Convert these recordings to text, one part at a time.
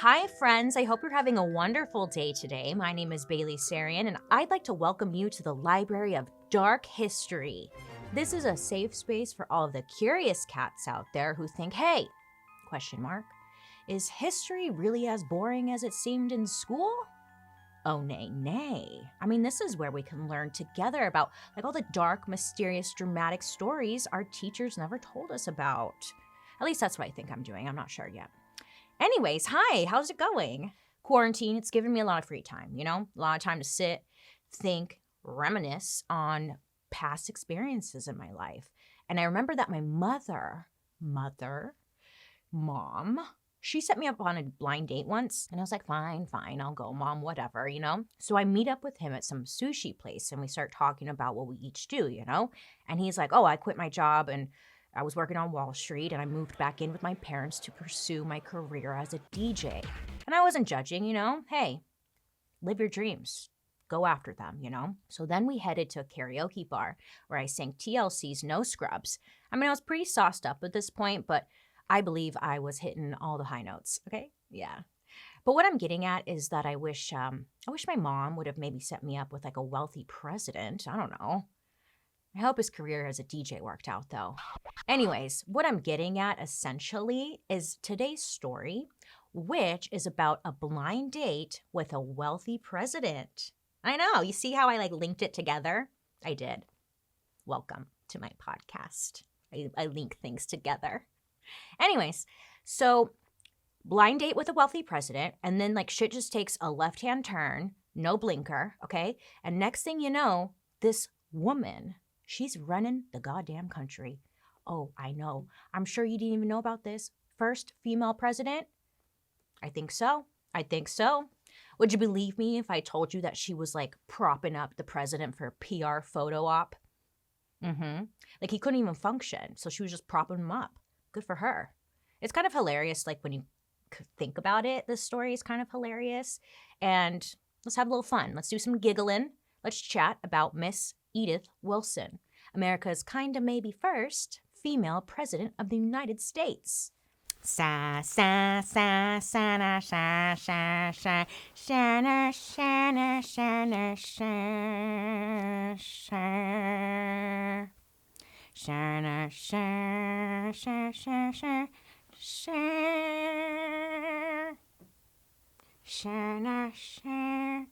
Hi, friends. I hope you're having a wonderful day today. My name is BaileySarian, and I'd like to welcome you to the Library of Dark History. This is a safe space for all of the curious cats out there who think, hey, question mark, is history really as boring as it seemed in school? Oh, nay, nay. I mean, this is where we can learn together about all the dark, mysterious, dramatic stories our teachers never told us about. At least that's what I think I'm doing. I'm not sure yet. Anyways, hi, how's it going? Quarantine, it's given me a lot of free time, a lot of time to sit, think, reminisce on past experiences in my life. And I remember that my mom, she set me up on a blind date once. And I was like, fine, I'll go, Mom, whatever, So I meet up with him at some sushi place and we start talking about what we each do, And he's like, oh, I quit my job and I was working on Wall Street and I moved back in with my parents to pursue my career as a DJ. And I wasn't judging, Hey, live your dreams. Go after them, So then we headed to a karaoke bar where I sang TLC's No Scrubs. I mean, I was pretty sauced up at this point, but I believe I was hitting all the high notes, okay? Yeah. But what I'm getting at is that I wish my mom would have maybe set me up with a wealthy president. I don't know. I hope his career as a DJ worked out, though. Anyways, what I'm getting at essentially is today's story, which is about a blind date with a wealthy president. I know. You see how I linked it together? I did. Welcome to my podcast. I link things together. Anyways, so blind date with a wealthy president, and then shit just takes a left-hand turn, no blinker, okay? And next thing you know, this woman, she's running the goddamn country. Oh, I know. I'm sure you didn't even know about this. First female president? I think so. Would you believe me if I told you that she was propping up the president for a PR photo op? He couldn't even function, so she was just propping him up. Good for her. It's kind of hilarious, when you think about it, this story is kind of hilarious. And let's have a little fun. Let's do some giggling. Let's chat about Miss Edith Wilson, America's kinda maybe first female president of the United States. Sa sa sa sa na sha sha sha sha na sha na sha na sha sha sha na sha sha sha sha sha sha na sha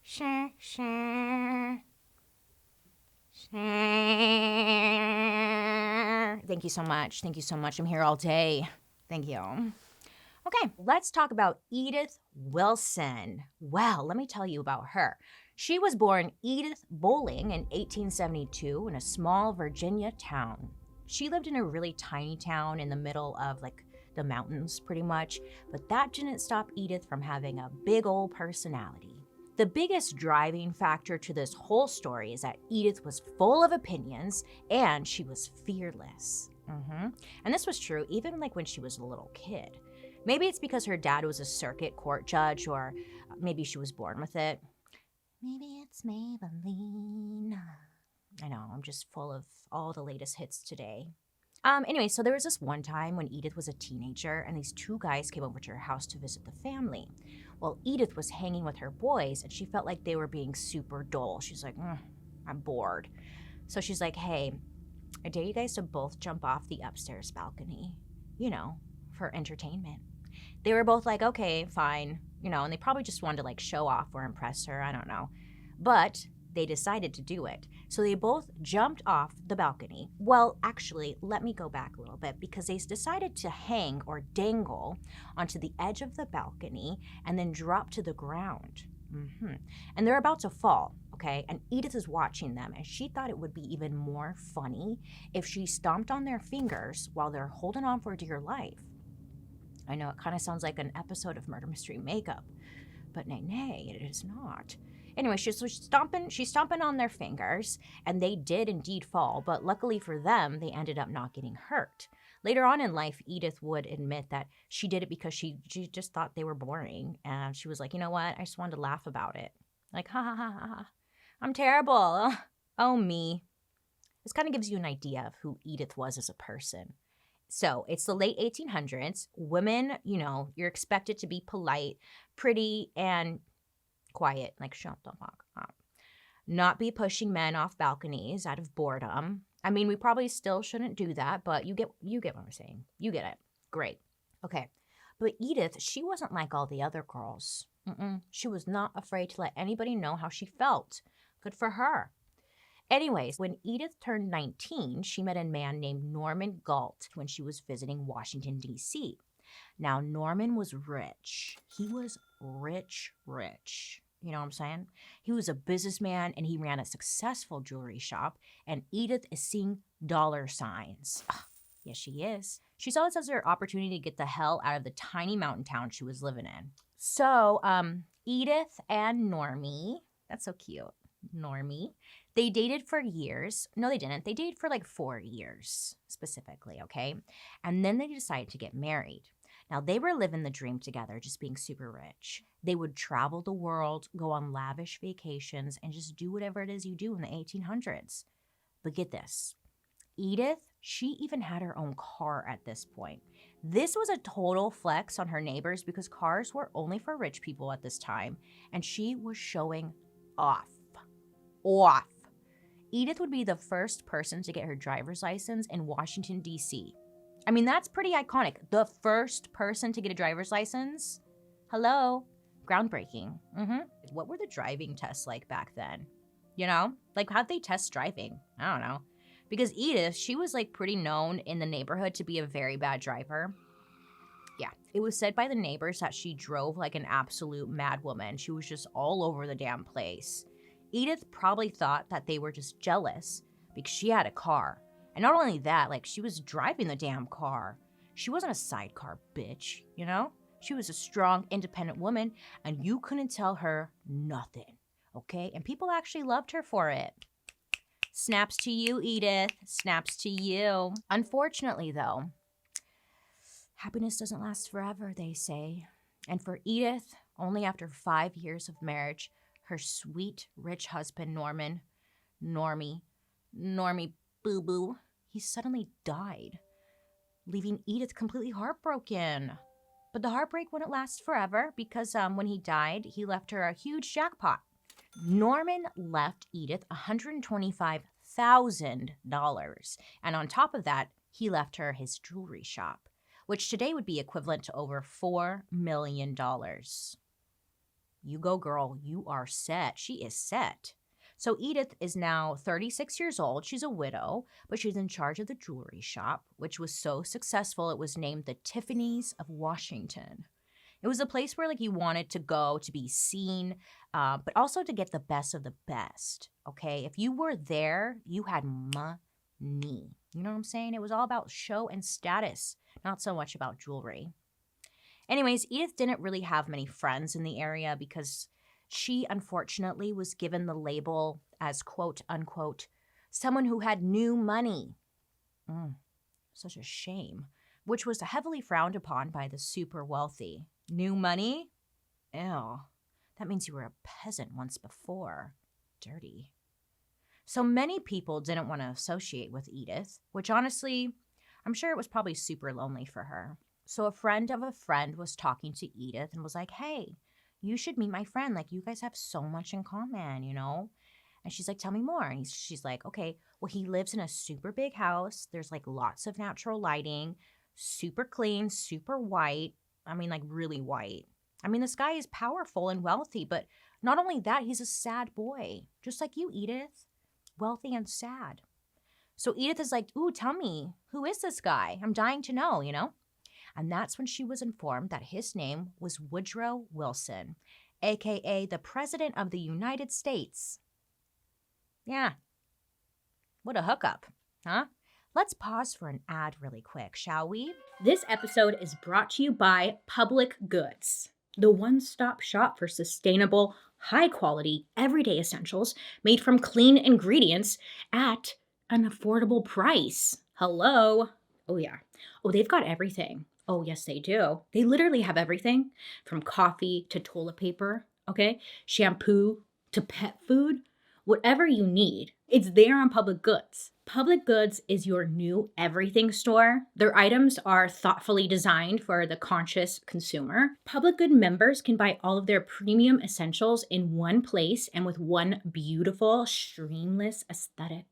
sha sha. Thank you so much. I'm here all day. Thank you. Okay, let's talk about Edith Wilson. Well, let me tell you about her. She was born Edith Bowling in 1872 in a small Virginia town. She lived in a really tiny town in the middle of the mountains pretty much, but that didn't stop Edith from having a big old personality. The biggest driving factor to this whole story is that Edith was full of opinions and she was fearless. And this was true even when she was a little kid. Maybe it's because her dad was a circuit court judge, or maybe she was born with it. Maybe it's Maybelline. I know, I'm just full of all the latest hits today. Anyway, so there was this one time when Edith was a teenager and these two guys came over to her house to visit the family. Well, Edith was hanging with her boys and she felt like they were being super dull. She's like, I'm bored. So she's like, hey, I dare you guys to both jump off the upstairs balcony, for entertainment. They were both like, okay, fine, and they probably just wanted to show off or impress her, I don't know. But they decided to do it. So they both jumped off the balcony. Well, actually, let me go back a little bit because they decided to hang or dangle onto the edge of the balcony and then drop to the ground. And they're about to fall, okay? And Edith is watching them and she thought it would be even more funny if she stomped on their fingers while they're holding on for dear life. I know it kind of sounds like an episode of Murder Mystery Makeup, but nay, it is not. Anyway, she's stomping on their fingers, and they did indeed fall, but luckily for them, they ended up not getting hurt. Later on in life, Edith would admit that she did it because she just thought they were boring, and she was like, you know what, I just wanted to laugh about it. Ha ha ha ha, I'm terrible. Oh, me. This kind of gives you an idea of who Edith was as a person. So it's the late 1800s. Women, you know, you're expected to be polite, pretty, and quiet, like shut the fuck up. Not be pushing men off balconies out of boredom. I mean, we probably still shouldn't do that, but you get what I'm saying. You get it. Great. Okay. But Edith, she wasn't like all the other girls. She was not afraid to let anybody know how she felt. Good for her. Anyways, when Edith turned 19, she met a man named Norman Galt when she was visiting Washington, D.C. Now, Norman was rich. He was rich. You know what I'm saying? He was a businessman and he ran a successful jewelry shop, and Edith is seeing dollar signs. Yes, she is. She saw this as her opportunity to get the hell out of the tiny mountain town she was living in. So, Edith and Normie, that's so cute, Normie, they dated for years. No, they didn't. They dated for like 4 years specifically, okay? And then they decided to get married. Now, they were living the dream together, just being super rich. They would travel the world, go on lavish vacations, and just do whatever it is you do in the 1800s. But get this. Edith, she even had her own car at this point. This was a total flex on her neighbors because cars were only for rich people at this time, and she was showing off. Edith would be the first person to get her driver's license in Washington, D.C. I mean, that's pretty iconic. The first person to get a driver's license? Hello? Groundbreaking. What were the driving tests like back then? You know? Like, how'd they test driving? I don't know. Because Edith, she was like pretty known in the neighborhood to be a very bad driver. Yeah, it was said by the neighbors that she drove like an absolute madwoman. She was just all over the damn place. Edith probably thought that they were just jealous because she had a car. And not only that, like, she was driving the damn car. She wasn't a sidecar bitch, you know? She was a strong, independent woman, and you couldn't tell her nothing, okay? And people actually loved her for it. Snaps to you, Edith. Snaps to you. Unfortunately, though, happiness doesn't last forever, they say. And for Edith, only after 5 years of marriage, her sweet, rich husband, Normie Boo-Boo, he suddenly died, leaving Edith completely heartbroken. But the heartbreak wouldn't last forever because when he died, he left her a huge jackpot. Norman left Edith $125,000. And on top of that, he left her his jewelry shop, which today would be equivalent to over $4 million. You go, girl. You are set. She is set. So Edith is now 36 years old. She's a widow, but she's in charge of the jewelry shop, which was so successful it was named the Tiffany's of Washington. It was a place where like you wanted to go to be seen, but also to get the best of the best, okay? If you were there, you had money. You know what I'm saying? It was all about show and status, not so much about jewelry. Anyways, Edith didn't really have many friends in the area because she, unfortunately, was given the label as, quote, unquote, someone who had new money. Such a shame. Which was heavily frowned upon by the super wealthy. New money? Ew. That means you were a peasant once before. Dirty. So many people didn't want to associate with Edith, which honestly, I'm sure it was probably super lonely for her. So a friend of a friend was talking to Edith and was like, hey, you should meet my friend. Like, you guys have so much in common, you know? And she's like, tell me more. And she's like, okay, well, he lives in a super big house. There's like lots of natural lighting, super clean, super white. I mean, like really white. I mean, this guy is powerful and wealthy, but not only that, he's a sad boy. Just like you, Edith. Wealthy and sad. So Edith is like, ooh, tell me, who is this guy? I'm dying to know, you know? And that's when she was informed that his name was Woodrow Wilson, a.k.a. the President of the United States. Yeah. What a hookup, huh? Let's pause for an ad really quick, shall we? This episode is brought to you by Public Goods, the one-stop shop for sustainable, high-quality, everyday essentials made from clean ingredients at an affordable price. Hello? Oh, yeah. Oh, they've got everything. Oh, yes, they do. They literally have everything from coffee to toilet paper, okay? Shampoo to pet food. Whatever you need, it's there on Public Goods. Public Goods is your new everything store. Their items are thoughtfully designed for the conscious consumer. Public Good members can buy all of their premium essentials in one place and with one beautiful, streamless aesthetic.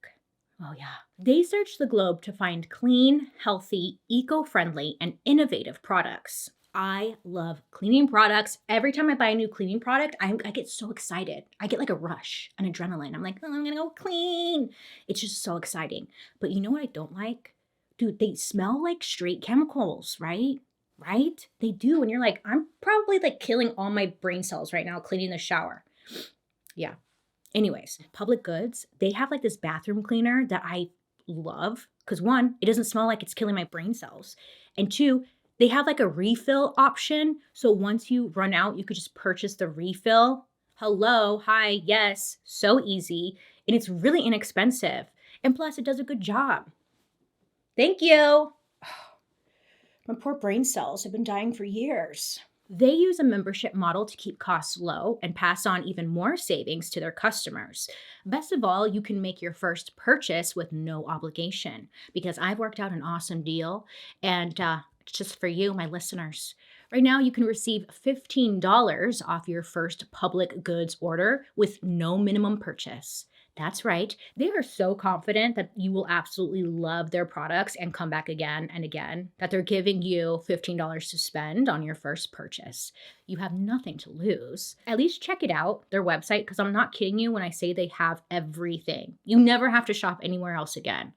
Oh, yeah. They search the globe to find clean, healthy, eco-friendly, and innovative products. I love cleaning products. Every time I buy a new cleaning product, I get so excited. I get like a rush, an adrenaline. I'm like, oh, I'm gonna go clean. It's just so exciting. But you know what I don't like? Dude, they smell like straight chemicals, right? Right? They do. And you're like, I'm probably like killing all my brain cells right now cleaning the shower. Yeah. Anyways, Public Goods, they have like this bathroom cleaner that I love because one, it doesn't smell like it's killing my brain cells. And two, they have like a refill option. So once you run out, you could just purchase the refill. Hello, hi, yes, so easy. And it's really inexpensive. And plus, it does a good job. Thank you. My poor brain cells have been dying for years. They use a membership model to keep costs low and pass on even more savings to their customers. Best of all, you can make your first purchase with no obligation because I've worked out an awesome deal and it's just for you, my listeners. Right now, you can receive $15 off your first Public Goods order with no minimum purchase. That's right. They are so confident that you will absolutely love their products and come back again and again, that they're giving you $15 to spend on your first purchase. You have nothing to lose. At least check it out, their website, because I'm not kidding you when I say they have everything. You never have to shop anywhere else again.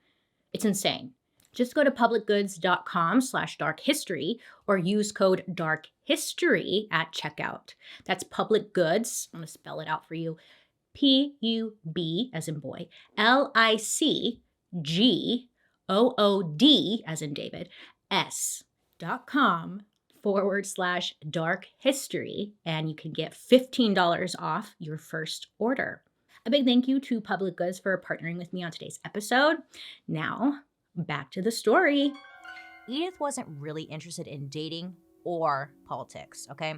It's insane. Just go to publicgoods.com/darkhistory or use code DARKHISTORY at checkout. That's Public Goods. I'm going to spell it out for you. PUB as in boy, LICGOOD as in David, s.com/darkhistory, and you can get $15 off your first order. A big thank you to Public Goods for partnering with me on today's episode. Now, back to the story. Edith wasn't really interested in dating or politics, okay?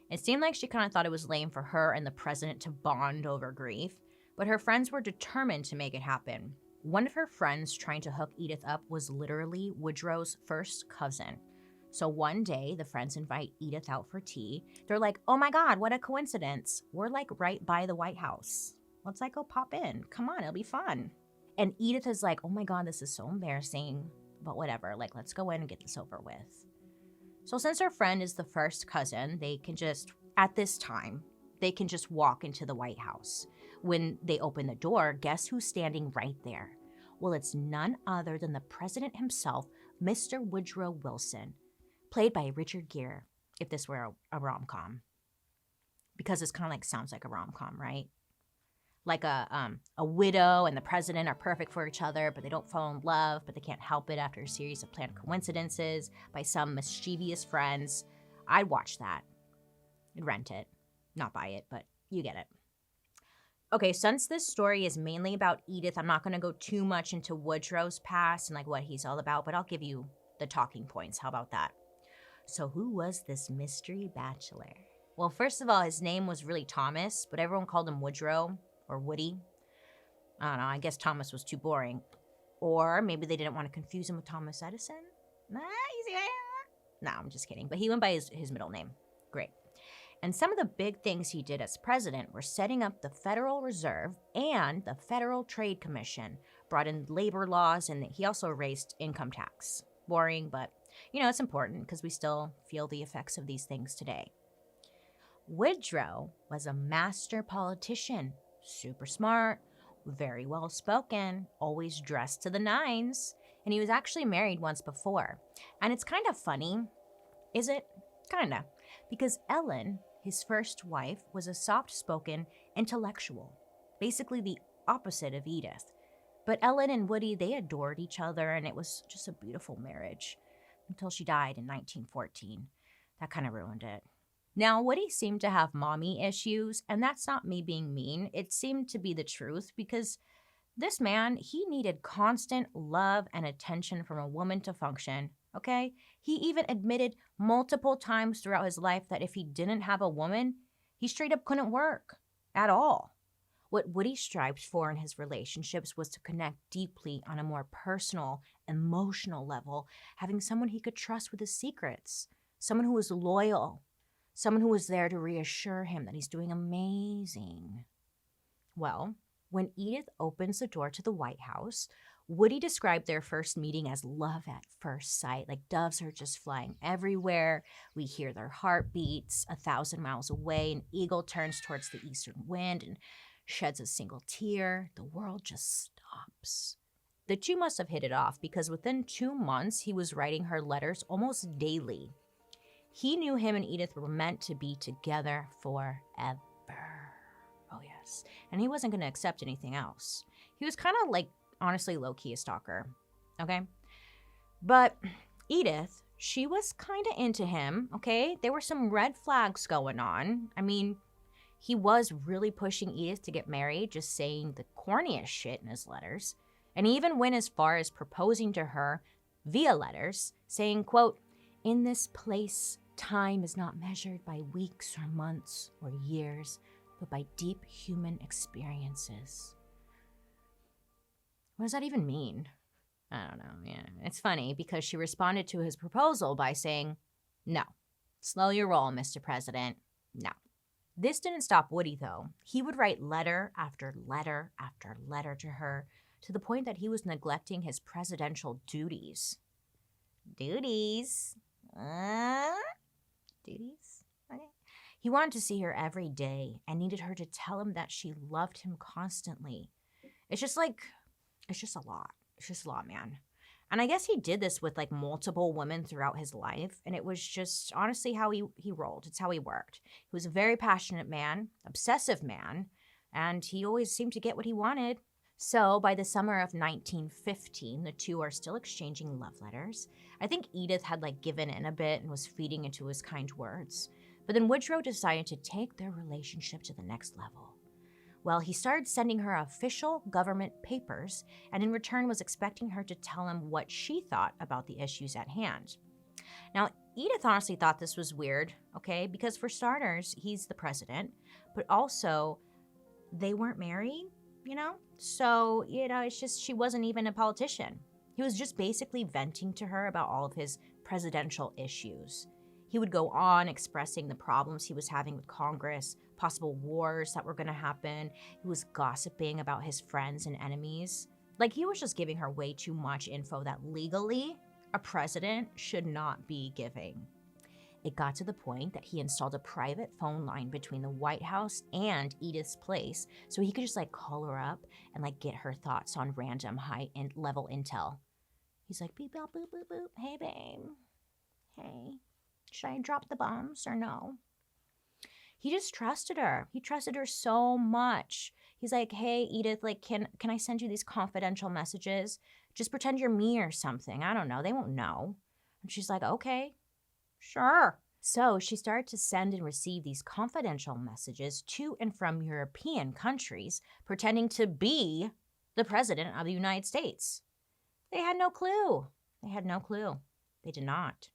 It seemed like she kind of thought it was lame for her and the president to bond over grief, but her friends were determined to make it happen. One of her friends trying to hook Edith up was literally Woodrow's first cousin. So one day, the friends invite Edith out for tea. They're like, oh my God, what a coincidence. We're like right by the White House. Let's like go pop in. Come on, it'll be fun. And Edith is like, oh my God, this is so embarrassing, but whatever. Like, let's go in and get this over with. So since her friend is the first cousin, they can just walk into the White House. When they open the door, guess who's standing right there? Well, it's none other than the president himself, Mr. Woodrow Wilson, played by Richard Gere, if this were a rom-com. Because it's kind of like, sounds like a rom-com, right? Like a widow and the president are perfect for each other, but they don't fall in love, but they can't help it after a series of planned coincidences by some mischievous friends. I'd watch that. I'd rent it. Not buy it, but you get it. Okay, since this story is mainly about Edith, I'm not going to go too much into Woodrow's past and like what he's all about, but I'll give you the talking points. How about that? So who was this mystery bachelor? Well, first of all, his name was really Thomas, but everyone called him Woodrow. Or Woody. I don't know, I guess Thomas was too boring. Or maybe they didn't want to confuse him with Thomas Edison. No, I'm just kidding. But he went by his middle name. Great. And some of the big things he did as president were setting up the Federal Reserve and the Federal Trade Commission, brought in labor laws, and he also raised income tax. Boring, but, it's important because we still feel the effects of these things today. Woodrow was a master politician. Super smart, very well spoken, always dressed to the nines, and he was actually married once before. And it's kind of funny, is it? Kinda. Because Ellen, his first wife, was a soft-spoken intellectual, basically the opposite of Edith. But Ellen and Woody, they adored each other, and it was just a beautiful marriage until she died in 1914. That kind of ruined it. Now, Woody seemed to have mommy issues, and that's not me being mean. It seemed to be the truth because this man, he needed constant love and attention from a woman to function, okay? He even admitted multiple times throughout his life that if he didn't have a woman, he straight up couldn't work at all. What Woody strived for in his relationships was to connect deeply on a more personal, emotional level, having someone he could trust with his secrets, someone who was loyal, someone who was there to reassure him that he's doing amazing. Well, when Edith opens the door to the White House, Woody described their first meeting as love at first sight. Like doves are just flying everywhere. We hear their heartbeats 1,000 miles away. An eagle turns towards the eastern wind and sheds a single tear. The world just stops. The two must have hit it off because within 2 months, he was writing her letters almost daily. He knew him and Edith were meant to be together forever. Oh, yes. And he wasn't going to accept anything else. He was kind of like, honestly, low-key a stalker, okay? But Edith, she was kind of into him, okay? There were some red flags going on. I mean, he was really pushing Edith to get married, just saying the corniest shit in his letters. And he even went as far as proposing to her via letters, saying, quote, "In this place, time is not measured by weeks or months or years, but by deep human experiences." What does that even mean? I don't know. Yeah, it's funny because she responded to his proposal by saying, "No, slow your roll, Mr. President. No." This didn't stop Woody, though. He would write letter after letter after letter to her to the point that he was neglecting his presidential duties. Duties? Duties? Okay. He wanted to see her every day and needed her to tell him that she loved him constantly. It's just a lot. It's just a lot, man. And I guess he did this with like multiple women throughout his life. And it was just honestly how he rolled. It's how he worked. He was a very passionate man, obsessive man, and he always seemed to get what he wanted. So by the summer of 1915, the two are still exchanging love letters. I think Edith had like given in a bit and was feeding into his kind words. But then Woodrow decided to take their relationship to the next level. Well, he started sending her official government papers and in return was expecting her to tell him what she thought about the issues at hand. Now, Edith honestly thought this was weird, okay? Because for starters, he's the president, but also they weren't married, you know? So, it's just she wasn't even a politician. He was just basically venting to her about all of his presidential issues. He would go on expressing the problems he was having with Congress, possible wars that were going to happen. He was gossiping about his friends and enemies. Like, he was just giving her way too much info that legally a president should not be giving. It got to the point that he installed a private phone line between the White House and Edith's place so he could just like call her up and like get her thoughts on random high-level intel. He's like, beep, boop, boop, boop, boop. Hey, babe. Hey. Should I drop the bombs or no? He just trusted her. He trusted her so much. He's like, hey, Edith, like, can I send you these confidential messages? Just pretend you're me or something. I don't know. They won't know. And she's like, okay, sure. So she started to send and receive these confidential messages to and from European countries, pretending to be the president of the United States. They had no clue. They had no clue. They did not.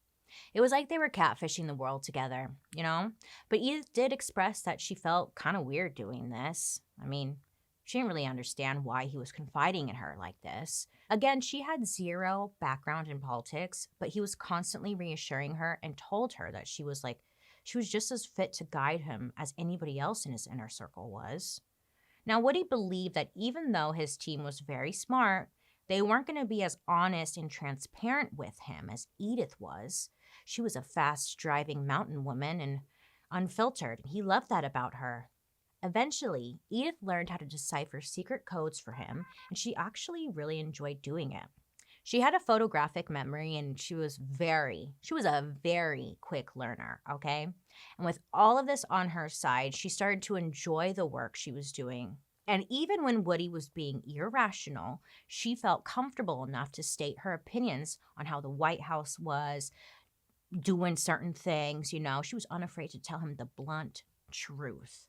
It was like they were catfishing the world together, you know? But Edith did express that she felt kind of weird doing this. I mean, she didn't really understand why he was confiding in her like this. Again, she had zero background in politics, but he was constantly reassuring her and told her that she was just as fit to guide him as anybody else in his inner circle was. Now, Woody believed that even though his team was very smart, they weren't going to be as honest and transparent with him as Edith was. She was a fast-driving mountain woman and unfiltered. He loved that about her. Eventually, Edith learned how to decipher secret codes for him, and she actually really enjoyed doing it. She had a photographic memory, and she was a very quick learner, okay? And with all of this on her side, she started to enjoy the work she was doing. And even when Woody was being irrational, she felt comfortable enough to state her opinions on how the White House was doing certain things, you know. She was unafraid to tell him the blunt truth.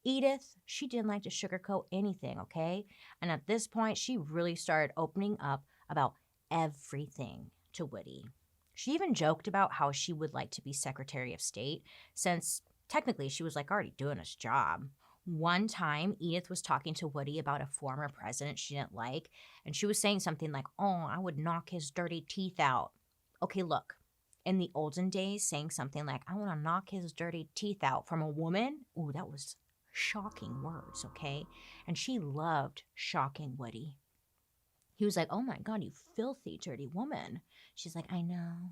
Edith, she didn't like to sugarcoat anything, okay? And at this point, she really started opening up about everything to Woody. She even joked about how she would like to be Secretary of State, since technically she was like already doing his job. One time, Edith was talking to Woody about a former president she didn't like, and she was saying something like, oh, I would knock his dirty teeth out. Okay, look, in the olden days, saying something like, I want to knock his dirty teeth out from a woman, ooh, that was shocking words, okay? And she loved shocking Woody. He was like, oh my God, you filthy, dirty woman. She's like, I know.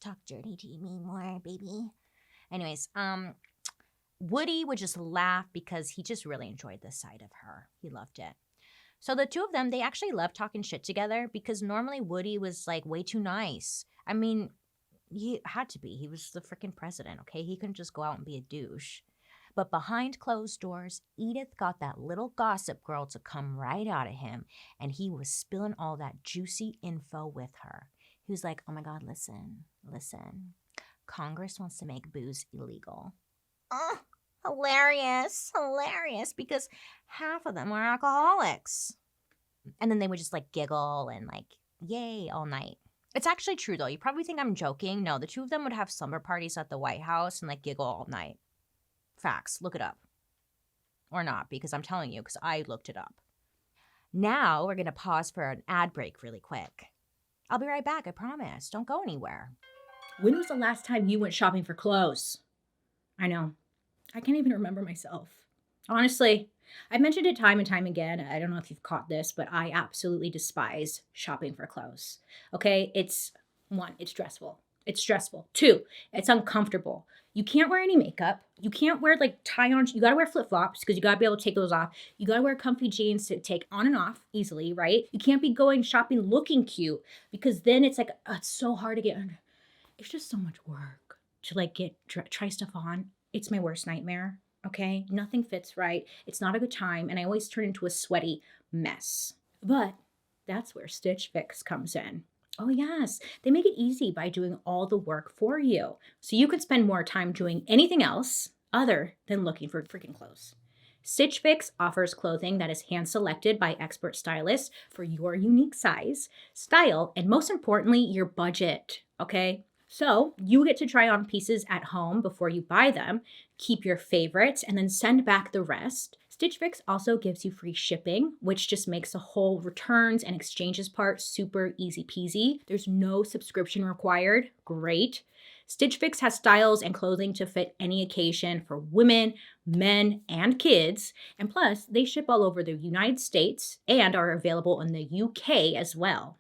Talk dirty to me more, baby. Anyways, Woody would just laugh because he just really enjoyed this side of her. He loved it. So the two of them, they actually loved talking shit together because normally Woody was like way too nice. I mean, he had to be. He was the freaking president, okay? He couldn't just go out and be a douche. But behind closed doors, Edith got that little gossip girl to come right out of him, and he was spilling all that juicy info with her. He was like, oh my God, listen. Congress wants to make booze illegal. Oh, hilarious, because half of them were alcoholics. And then they would just like giggle and like, yay, all night. It's actually true though. You probably think I'm joking. No, the two of them would have slumber parties at the White House and like giggle all night. Facts, look it up. Or not, because I'm telling you, because I looked it up. Now we're going to pause for an ad break really quick. I'll be right back, I promise. Don't go anywhere. When was the last time you went shopping for clothes? I know. I can't even remember myself. Honestly, I've mentioned it time and time again. I don't know if you've caught this, but I absolutely despise shopping for clothes. Okay? It's stressful. It's stressful. 2, it's uncomfortable. You can't wear any makeup. You can't wear like tie-ons. You got to wear flip-flops because you got to be able to take those off. You got to wear comfy jeans to take on and off easily, right? You can't be going shopping looking cute because then it's like, it's so hard to get under. It's just so much work to like try stuff on. It's my worst nightmare, okay? Nothing fits right. It's not a good time, and I always turn into a sweaty mess. But that's where Stitch Fix comes in. Oh yes, they make it easy by doing all the work for you. So you can spend more time doing anything else other than looking for freaking clothes. Stitch Fix offers clothing that is hand-selected by expert stylists for your unique size, style, and most importantly, your budget, okay? So you get to try on pieces at home before you buy them, keep your favorites, and then send back the rest. Stitch Fix also gives you free shipping, which just makes the whole returns and exchanges part super easy peasy. There's no subscription required. Great. Stitch Fix has styles and clothing to fit any occasion for women, men, and kids. And plus, they ship all over the United States and are available in the UK as well.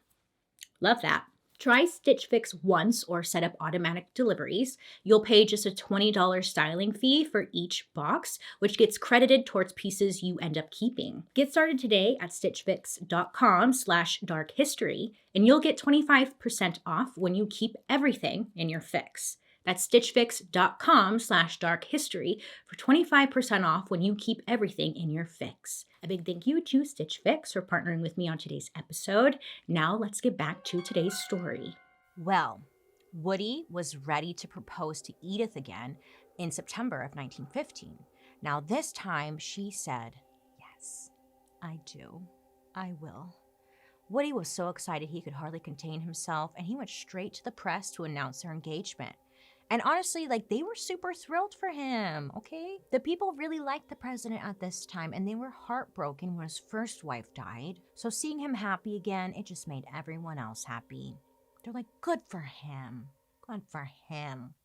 Love that. Try Stitch Fix once or set up automatic deliveries. You'll pay just a $20 styling fee for each box, which gets credited towards pieces you end up keeping. Get started today at stitchfix.com/darkhistory, and you'll get 25% off when you keep everything in your fix. That's stitchfix.com/darkhistory for 25% off when you keep everything in your fix. A big thank you to Stitch Fix for partnering with me on today's episode. Now let's get back to today's story. Well, Woody was ready to propose to Edith again in September of 1915. Now this time she said, yes, I do. I will. Woody was so excited he could hardly contain himself, and he went straight to the press to announce their engagement. And honestly, like, they were super thrilled for him, okay? The people really liked the president at this time, and they were heartbroken when his first wife died. So seeing him happy again, it just made everyone else happy. They're like, good for him. Good for him.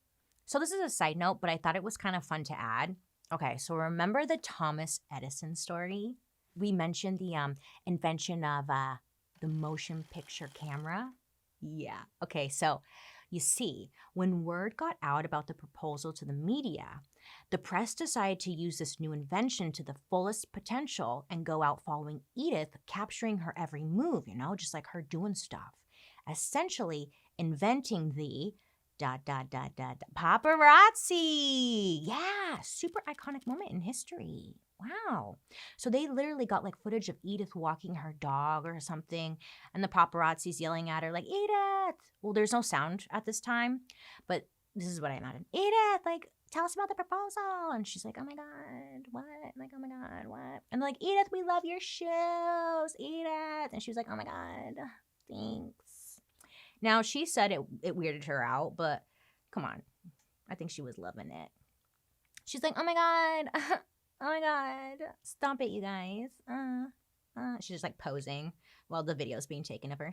So this is a side note, but I thought it was kind of fun to add. Okay, so remember the Thomas Edison story? We mentioned the invention of the motion picture camera. Yeah, okay, so you see, when word got out about the proposal to the media, the press decided to use this new invention to the fullest potential and go out following Edith, capturing her every move, just like her doing stuff. Essentially inventing the paparazzi. Yeah, super iconic moment in history. Wow. So they literally got like footage of Edith walking her dog or something, and the paparazzi's yelling at her like, Edith! Well, there's no sound at this time, but this is what I imagine. Edith, like, tell us about the proposal. And she's like, oh my God, what? I'm like, oh my God, what? And like, Edith, we love your shoes, Edith. And she was like, oh my God, thanks. Now, she said it weirded her out, but come on. I think she was loving it. She's like, oh my God, Oh my God. Stop it, you guys. She's just like posing while the video's being taken of her.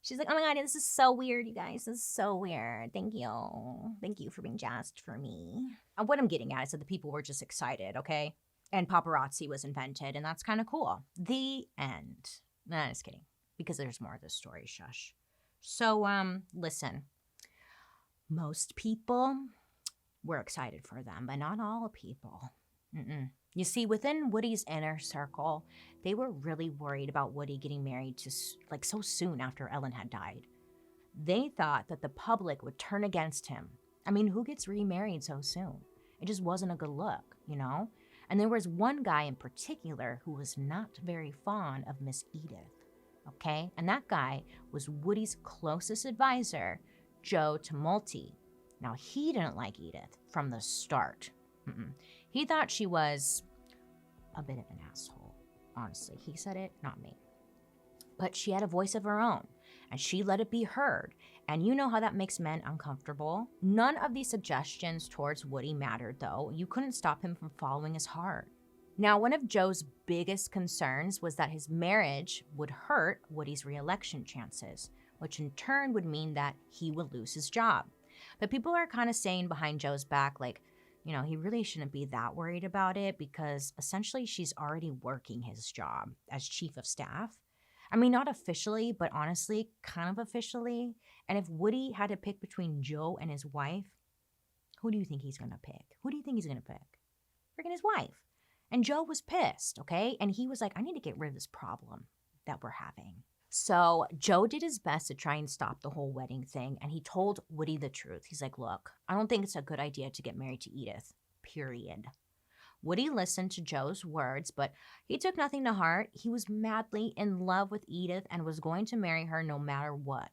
She's like, oh my God, this is so weird, you guys. This is so weird. Thank you. Thank you for being jazzed for me. What I'm getting at is that the people were just excited, okay? And paparazzi was invented, and that's kind of cool. The end. Nah, just kidding. Because there's more of this story, shush. So, listen. Most people were excited for them, but not all people. You see, within Woody's inner circle, they were really worried about Woody getting married to like so soon after Ellen had died. They thought that the public would turn against him. I mean, who gets remarried so soon? It just wasn't a good look, you know? And there was one guy in particular who was not very fond of Miss Edith, okay? And that guy was Woody's closest advisor, Joe TUMULTY. Now, he didn't like Edith from the start. He thought she was a bit of an asshole. Honestly, he said it, not me. But she had a voice of her own, and she let it be heard. And you know how that makes men uncomfortable. None of these suggestions towards Woody mattered, though. You couldn't stop him from following his heart. Now, one of Joe's biggest concerns was that his marriage would hurt Woody's re-election chances, which in turn would mean that he would lose his job. But people are kind of saying behind Joe's back, like, you know, he really shouldn't be that worried about it because essentially she's already working his job as chief of staff. I mean, not officially, but honestly, kind of officially. And if Woody had to pick between Joe and his wife, who do you think he's going to pick? Who do you think he's going to pick? Freaking his wife. And Joe was pissed, okay? And he was like, I need to get rid of this problem that we're having. So Joe did his best to try and stop the whole wedding thing, and he told Woody the truth. He's like, look, I don't think it's a good idea to get married to Edith, period. Woody listened to Joe's words, but he took nothing to heart. He was madly in love with Edith and was going to marry her no matter what.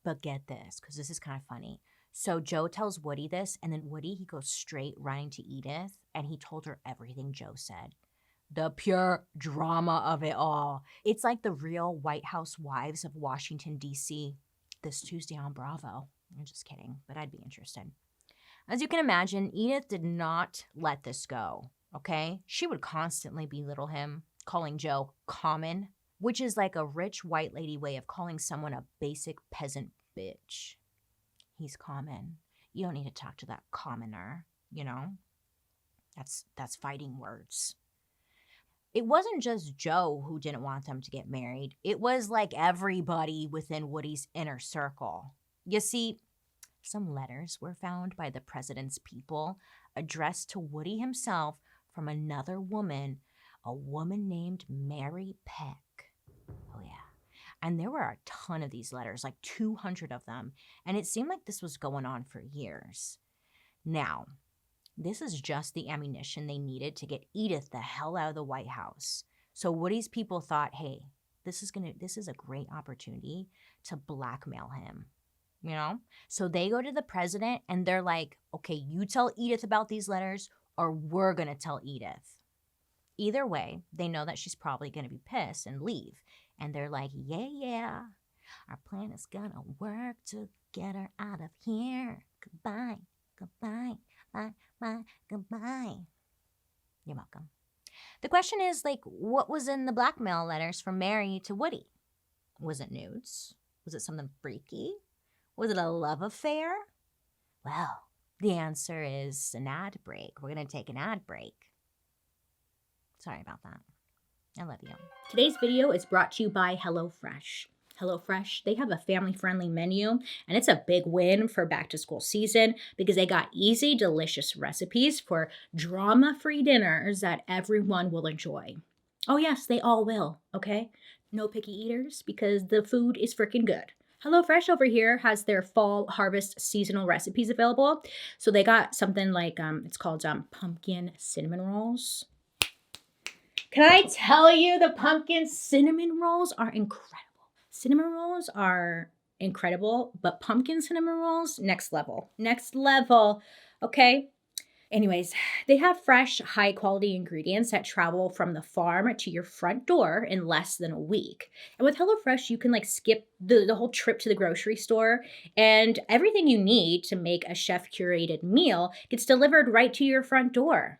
But get this, because this is kind of funny. So Joe tells Woody this, and then Woody, he goes straight running to Edith, and he told her everything Joe said. The pure drama of it all. It's like the Real White House Wives of Washington, D.C. this Tuesday on Bravo. I'm just kidding, but I'd be interested. As you can imagine, Edith did not let this go, okay? She would constantly belittle him, calling Joe common, which is like a rich white lady way of calling someone a basic peasant bitch. He's common. You don't need to talk to that commoner, you know? That's fighting words. It wasn't just Joe who didn't want them to get married. It was like everybody within Woody's inner circle. You see, some letters were found by the president's people addressed to Woody himself from another woman, a woman named Mary PECK. Oh, yeah. And there were a ton of these letters, like 200 of them. And it seemed like this was going on for years. Now, this is just the ammunition they needed to get Edith the hell out of the White House. So Woody's people thought, hey, this is a great opportunity to blackmail him, you know? So they go to the president and they're like, okay, you tell Edith about these letters or we're going to tell Edith. Either way, they know that she's probably going to be pissed and leave. And they're like, yeah, our plan is going to work to get her out of here. Goodbye. Bye, goodbye. You're welcome. The question is, like, what was in the blackmail letters from Mary to Woody? Was it nudes? Was it something freaky? Was it a love affair? Well, the answer is an ad break. We're going to take an ad break. Sorry about that. I love you. Today's video is brought to you by HelloFresh. HelloFresh, they have a family-friendly menu, and it's a big win for back-to-school season because they got easy, delicious recipes for drama-free dinners that everyone will enjoy. Oh yes, they all will, okay? No picky eaters because the food is freaking good. HelloFresh over here has their fall harvest seasonal recipes available. So they got something like, it's called pumpkin cinnamon rolls. Can I tell you the pumpkin cinnamon rolls are incredible. Cinnamon rolls are incredible, but pumpkin cinnamon rolls, next level. Next level, okay? Anyways, they have fresh, high-quality ingredients that travel from the farm to your front door in less than a week. And with HelloFresh, you can like skip the whole trip to the grocery store, and everything you need to make a chef-curated meal gets delivered right to your front door.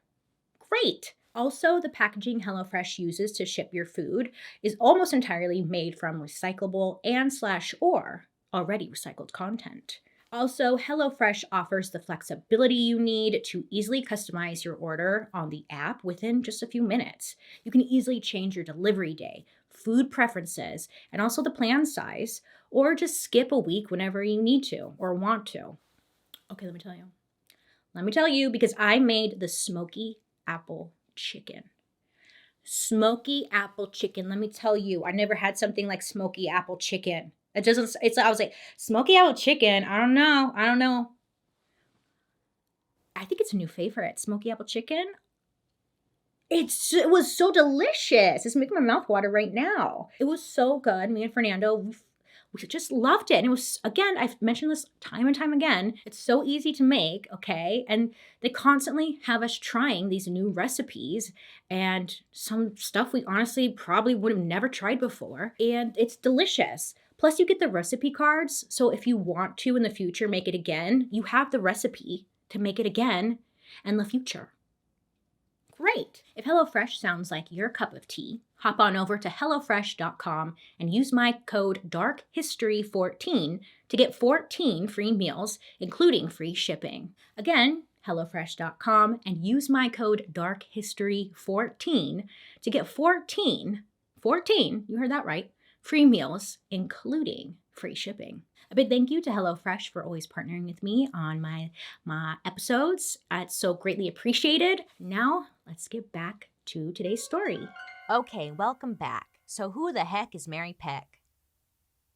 Great. Also, the packaging HelloFresh uses to ship your food is almost entirely made from recyclable and/or already recycled content. Also, HelloFresh offers the flexibility you need to easily customize your order on the app within just a few minutes. You can easily change your delivery day, food preferences, and also the plan size, or just skip a week whenever you need to or want to. Okay, let me tell you. Let me tell you, because I made the smoky apple chicken. Smoky apple chicken. Let me tell you, I never had something like smoky apple chicken. It doesn't, it's, I was like, smoky apple chicken. I don't know. I think it's a new favorite. Smoky apple chicken. It was so delicious. It's making my mouth water right now. It was so good. Me and Fernando, we just loved it. And it was, again, I've mentioned this time and time again. It's so easy to make, okay? And they constantly have us trying these new recipes and some stuff we honestly probably would have never tried before. And it's delicious. Plus, you get the recipe cards. So if you want to in the future make it again, you have the recipe to make it again in the future. Great. If HelloFresh sounds like your cup of tea, hop on over to HelloFresh.com and use my code DARKHISTORY14 to get 14 free meals, including free shipping. Again, HelloFresh.com and use my code DARKHISTORY14 to get 14, you heard that right, free meals, including free shipping. A big thank you to HelloFresh for always partnering with me on my episodes. It's so greatly appreciated. Now, let's get back to today's story. Okay, welcome back. So who the heck is Mary Peck?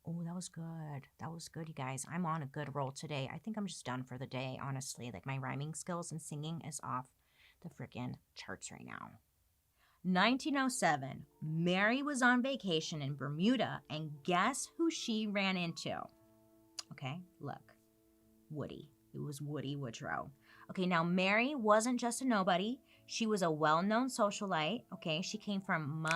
Oh, that was good. That was good, you guys. I'm on a good roll today. I think I'm just done for the day, honestly. Like, my rhyming skills and singing is off the freaking charts right now. 1907, Mary was on vacation in Bermuda, and guess who she ran into? Okay, look, Woody. It was Woody Woodrow. Okay, now Mary wasn't just a nobody. She was a well-known socialite. Okay, she came from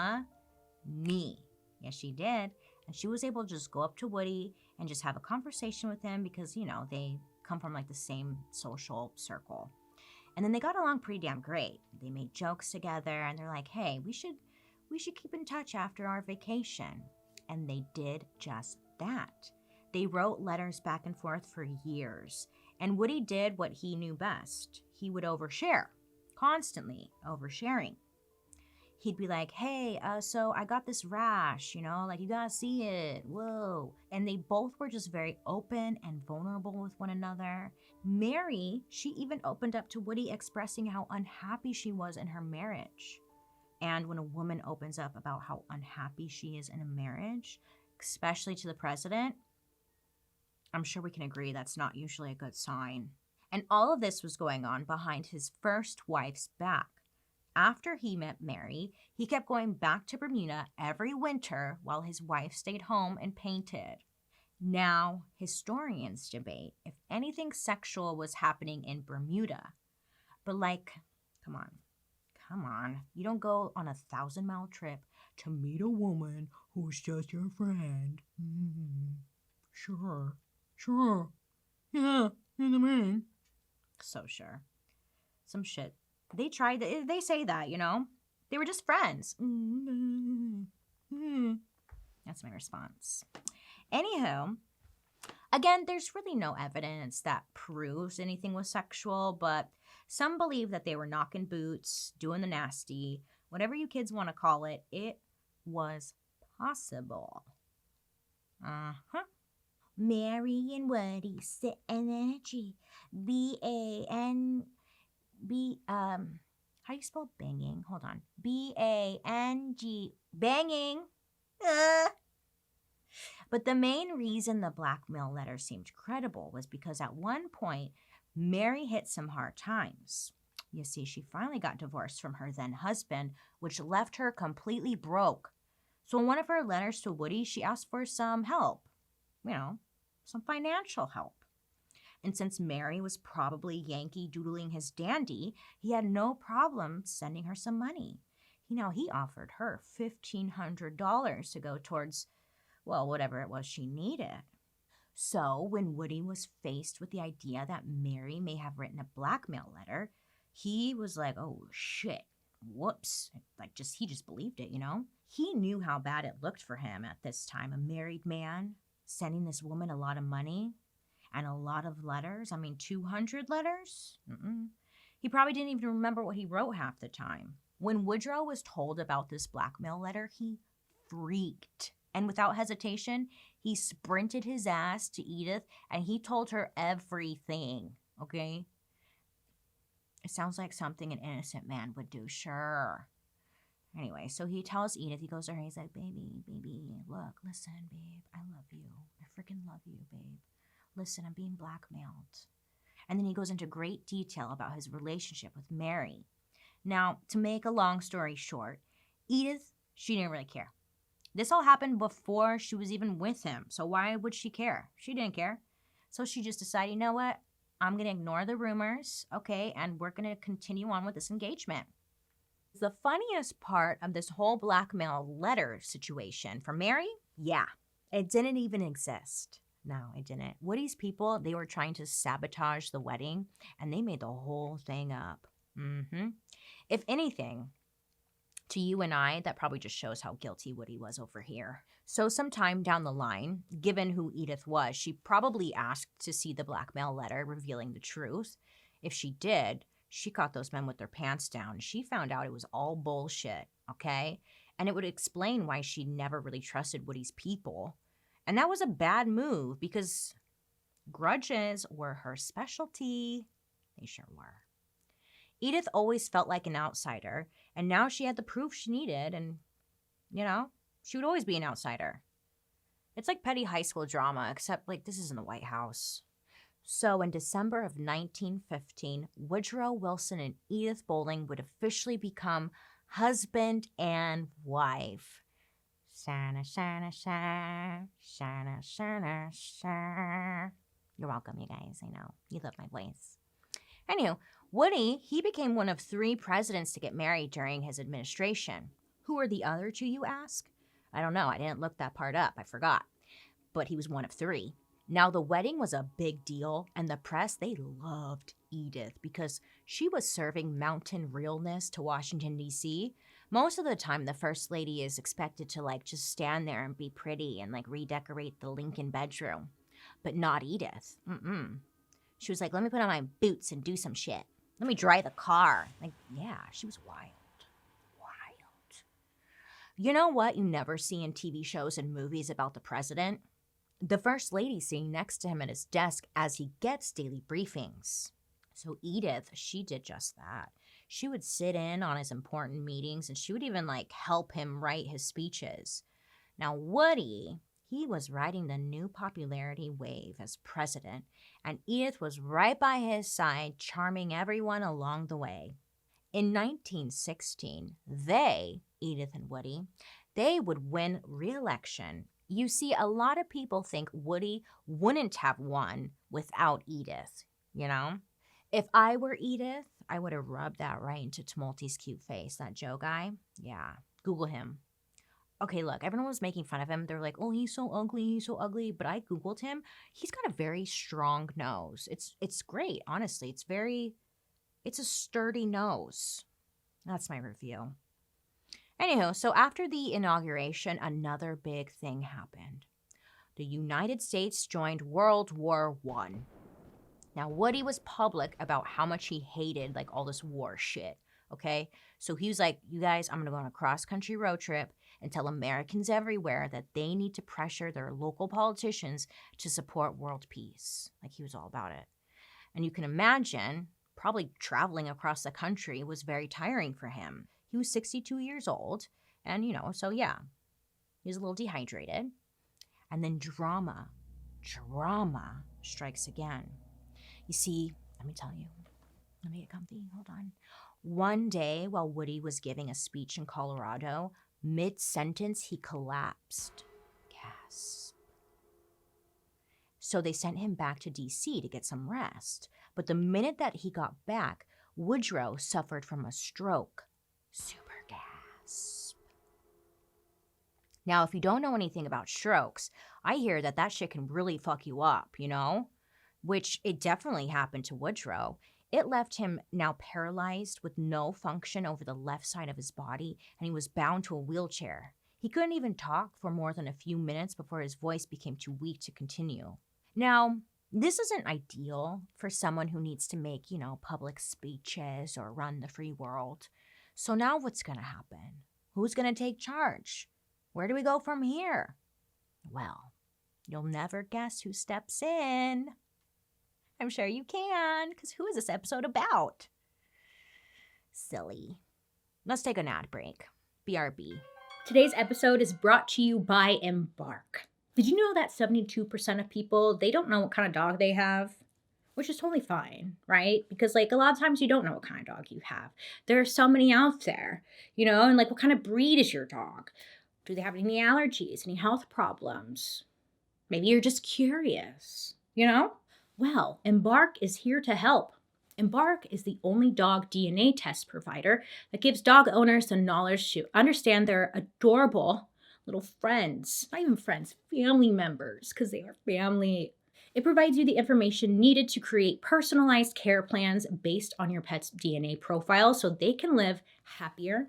money. Yes, she did. And she was able to just go up to Woody and just have a conversation with him because, you know, they come from like the same social circle. And then they got along pretty damn great. They made jokes together and they're like, hey, we should keep in touch after our vacation. And they did just that. They wrote letters back and forth for years. And Woody did what he knew best. He would overshare, constantly oversharing. He'd be like, hey, so I got this rash, you know, like you gotta see it, whoa. And they both were just very open and vulnerable with one another. Mary, she even opened up to Woody expressing how unhappy she was in her marriage. And when a woman opens up about how unhappy she is in a marriage, especially to the president, I'm sure we can agree that's not usually a good sign. And all of this was going on behind his first wife's back. After he met Mary, he kept going back to Bermuda every winter while his wife stayed home and painted. Now, historians debate if anything sexual was happening in Bermuda. But like, come on. You don't go on a 1,000-mile trip to meet a woman who's just your friend. Sure. Yeah, in the main. So sure. Some shit. They tried, they say that, you know? They were just friends. That's my response. Anywho, again, there's really no evidence that proves anything was sexual, but some believe that they were knocking boots, doing the nasty, whatever you kids want to call it, it was possible. Mary and Woody sit energy. How do you spell banging? Hold on. B-A-N-G. Banging. But the main reason the blackmail letter seemed credible was because at one point, Mary hit some hard times. You see, she finally got divorced from her then husband, which left her completely broke. So in one of her letters to Woody, she asked for some help. You know, some financial help. And since Mary was probably Yankee doodling his dandy, he had no problem sending her some money. You know, he offered her $1,500 to go towards, well, whatever it was she needed. So when Woody was faced with the idea that Mary may have written a blackmail letter, he was like, oh shit, whoops. Like he just believed it, you know? He knew how bad it looked for him at this time. A married man sending this woman a lot of money and a lot of letters. I mean, 200 letters? He probably didn't even remember what he wrote half the time. When Woodrow was told about this blackmail letter, he freaked. And without hesitation, he sprinted his ass to Edith and he told her everything, okay? It sounds like something an innocent man would do, sure. Anyway, so he tells Edith, he goes to her, he's like, baby, look, listen, babe, I love you. I freaking love you, babe. Listen, I'm being blackmailed. And then he goes into great detail about his relationship with Mary. Now, to make a long story short, Edith, she didn't really care. This all happened before she was even with him, so why would she care? She didn't care. So she just decided, you know what? I'm going to ignore the rumors, okay, and we're going to continue on with this engagement. The funniest part of this whole blackmail letter situation for Mary, yeah, it didn't even exist. No, it didn't. Woody's people, they were trying to sabotage the wedding, and they made the whole thing up. If anything, to you and I, that probably just shows how guilty Woody was over here. So sometime down the line, given who Edith was, she probably asked to see the blackmail letter revealing the truth. If she did, she caught those men with their pants down. She found out it was all bullshit, okay? And it would explain why she never really trusted Woody's people. And that was a bad move because grudges were her specialty. They sure were. Edith always felt like an outsider, and now she had the proof she needed, and, you know, she would always be an outsider. It's like petty high school drama, except, like, this isn't the White House. So in December of 1915, Woodrow Wilson and Edith Bowling would officially become husband and wife. Shana, shana, shana, shana, shana, shana. You're welcome, you guys. I know. You love my voice. Anywho, Woody, he became one of 3 presidents to get married during his administration. Who were the other 2, you ask? I don't know. I didn't look that part up. I forgot. But he was one of 3. Now, the wedding was a big deal, and the press, they loved Edith because she was serving mountain realness to Washington, D.C. Most of the time, the First Lady is expected to, like, just stand there and be pretty and, like, redecorate the Lincoln bedroom. But not Edith. She was like, let me put on my boots and do some shit. Let me dry the car. Like, yeah, she was wild. Wild. You know what you never see in TV shows and movies about the president? The First Lady sitting next to him at his desk as he gets daily briefings. So Edith, she did just that. She would sit in on his important meetings and she would even, like, help him write his speeches. Now, Woody, he was riding the new popularity wave as president, and Edith was right by his side, charming everyone along the way. In 1916, they, Edith and Woody, they would win re-election. You see, a lot of people think Woody wouldn't have won without Edith, you know? If I were Edith, I would have rubbed that right into Tumulty's cute face, that Joe guy. Yeah, Google him. Okay, look, everyone was making fun of him. They're like, oh, he's so ugly. But I Googled him. He's got a very strong nose. It's great, honestly. It's a sturdy nose. That's my review. Anywho, so after the inauguration, another big thing happened. The United States joined World War I. Now, Woody was public about how much he hated, like, all this war shit, okay? So he was like, you guys, I'm going to go on a cross-country road trip and tell Americans everywhere that they need to pressure their local politicians to support world peace. Like, he was all about it. And you can imagine, probably traveling across the country was very tiring for him. He was 62 years old, and, you know, so yeah, he was a little dehydrated. And then drama strikes again. You see, let me tell you, let me get comfy, hold on. One day, while Woody was giving a speech in Colorado, mid-sentence, he collapsed. Gasp. So they sent him back to D.C. to get some rest. But the minute that he got back, Woodrow suffered from a stroke. Super gasp. Now, if you don't know anything about strokes, I hear that shit can really fuck you up, you know? Which it definitely happened to Woodrow. It left him now paralyzed with no function over the left side of his body, and he was bound to a wheelchair. He couldn't even talk for more than a few minutes before his voice became too weak to continue. Now, this isn't ideal for someone who needs to make, public speeches or run the free world. So now what's going to happen? Who's going to take charge? Where do we go from here? Well, you'll never guess who steps in. I'm sure you can, because who is this episode about? Silly. Let's take an ad break. BRB. Today's episode is brought to you by Embark. Did you know that 72% of people, they don't know what kind of dog they have? Which is totally fine, right? Because a lot of times you don't know what kind of dog you have. There are so many out there, and what kind of breed is your dog? Do they have any allergies, any health problems? Maybe you're just curious, Well, Embark is here to help. Embark is the only dog DNA test provider that gives dog owners the knowledge to understand their adorable little friends, not even friends, family members, because they are family. It provides you the information needed to create personalized care plans based on your pet's DNA profile so they can live happier,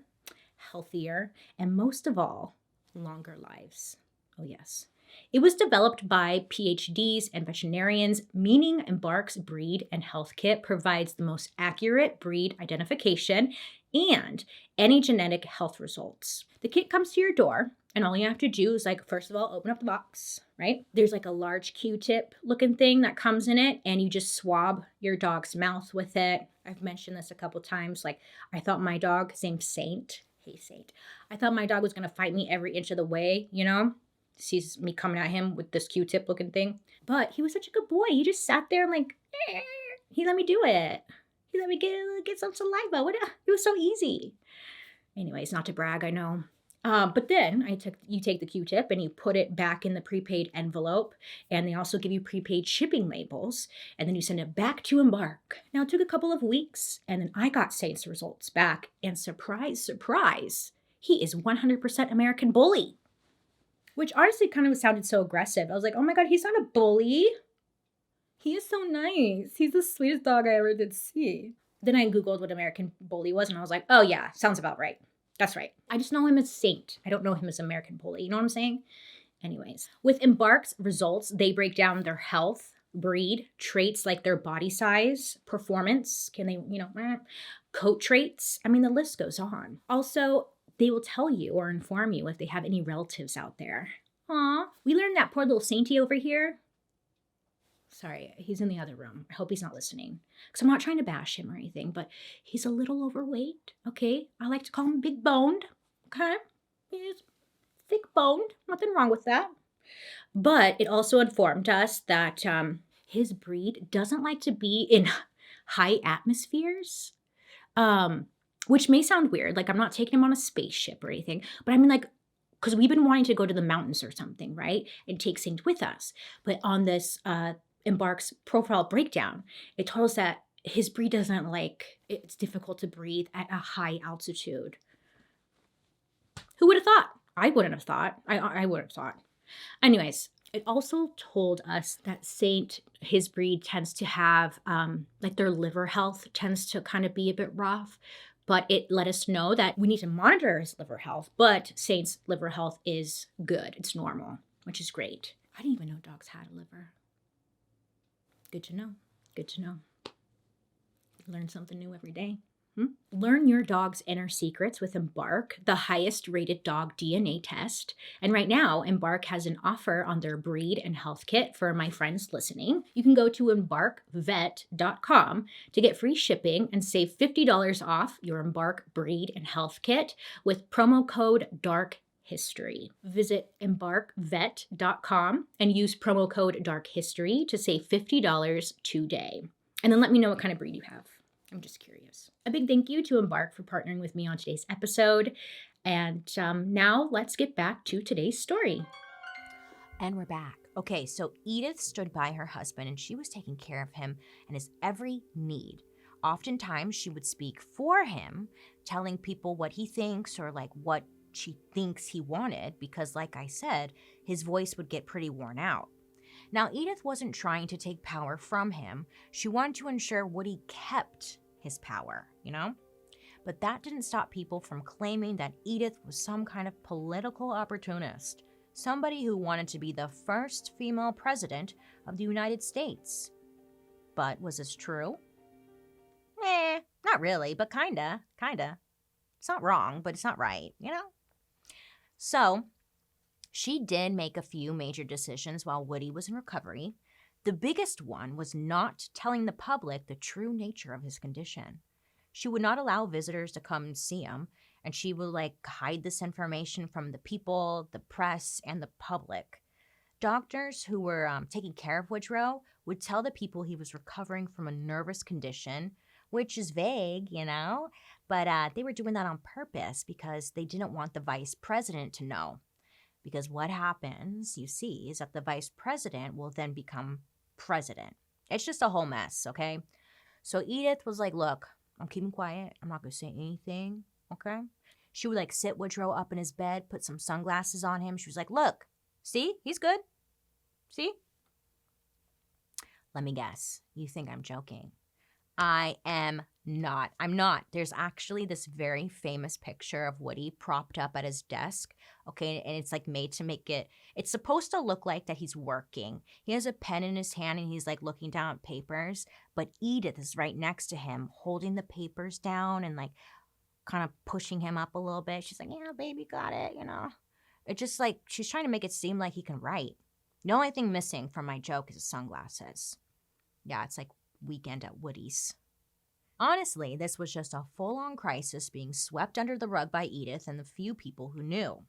healthier, and most of all, longer lives. Oh, yes. It was developed by PhDs and veterinarians, meaning Embark's breed and health kit provides the most accurate breed identification and any genetic health results. The kit comes to your door, and all you have to do is first of all, open up the box, right? There's a large Q-tip looking thing that comes in it, and you just swab your dog's mouth with it. I've mentioned this a couple times. I thought my dog, his name's Saint. Hey, Saint. I thought my dog was going to fight me every inch of the way, Sees me coming at him with this Q-tip looking thing. But he was such a good boy. He just sat there and he let me do it. He let me get some saliva. It was so easy. Anyways, not to brag, I know. But then you take the Q-tip and you put it back in the prepaid envelope, and they also give you prepaid shipping labels, and then you send it back to Embark. Now, it took a couple of weeks, and then I got Saint's results back, and surprise, surprise, he is 100% American Bully. Which honestly kind of sounded so aggressive. I was like, oh my God, he's not a bully. He is so nice. He's the sweetest dog I ever did see. Then I Googled what American Bully was, and I was like, oh yeah, sounds about right. That's right. I just know him as Saint. I don't know him as American Bully. You know what I'm saying? Anyways, with Embark's results, they break down their health, breed, traits like their body size, performance, coat traits. I mean, the list goes on. Also, they will tell you or inform you if they have any relatives out there. Aw, we learned that poor little Sainty over here. Sorry, he's in the other room. I hope he's not listening. Because I'm not trying to bash him or anything, but he's a little overweight, okay? I like to call him big boned, okay? He's thick boned. Nothing wrong with that. But it also informed us that his breed doesn't like to be in high atmospheres. Which may sound weird. I'm not taking him on a spaceship or anything, but I mean because we've been wanting to go to the mountains or something, right? And take Saint with us. But on this Embark's profile breakdown, it told us that his breed doesn't it's difficult to breathe at a high altitude. Who would have thought? I wouldn't have thought. I would have thought. Anyways, it also told us that Saint, his breed tends to have, their liver health tends to kind of be a bit rough. But it let us know that we need to monitor his liver health. But Saint's liver health is good. It's normal, which is great. I didn't even know dogs had a liver. Good to know. Good to know. Learn something new every day. Learn your dog's inner secrets with Embark, the highest rated dog DNA test. And right now, Embark has an offer on their breed and health kit for my friends listening. You can go to embarkvet.com to get free shipping and save $50 off your Embark breed and health kit with promo code DARKHISTORY. Visit embarkvet.com and use promo code DARKHISTORY to save $50 today. And then let me know what kind of breed you have. I'm just curious. A big thank you to Embark for partnering with me on today's episode. And now let's get back to today's story. And we're back. Okay, so Edith stood by her husband and she was taking care of him and his every need. Oftentimes she would speak for him, telling people what he thinks or what she thinks he wanted because, like I said, his voice would get pretty worn out. Now, Edith wasn't trying to take power from him. She wanted to ensure Woody kept his power, you know? But that didn't stop people from claiming that Edith was some kind of political opportunist, somebody who wanted to be the first female president of the United States. But was this true? Not really, but kinda. It's not wrong, but it's not right, you know? So, she did make a few major decisions while Woody was in recovery. The biggest one was not telling the public the true nature of his condition. She would not allow visitors to come and see him, and she would hide this information from the people, the press, and the public. Doctors who were taking care of Woodrow would tell the people he was recovering from a nervous condition, which is vague, you know, but they were doing that on purpose because they didn't want the vice president to know. Because what happens, you see, is that the vice president will then become president. It's just a whole mess, okay? So Edith was like, look, I'm keeping quiet. I'm not going to say anything, okay? She would sit Woodrow up in his bed, put some sunglasses on him. She was like, look, see, he's good. See? Let me guess. You think I'm joking. I am not. I'm not. There's actually this very famous picture of Woody propped up at his desk, okay? And it's made to make it's supposed to look like that he's working. He has a pen in his hand and he's looking down at papers, but Edith is right next to him holding the papers down and kind of pushing him up a little bit. She's like, yeah, baby, got it, you know? It just she's trying to make it seem like he can write. The only thing missing from my joke is his sunglasses. Yeah, it's Weekend at Woody's. Honestly, this was just a full-on crisis being swept under the rug by Edith and the few people who knew.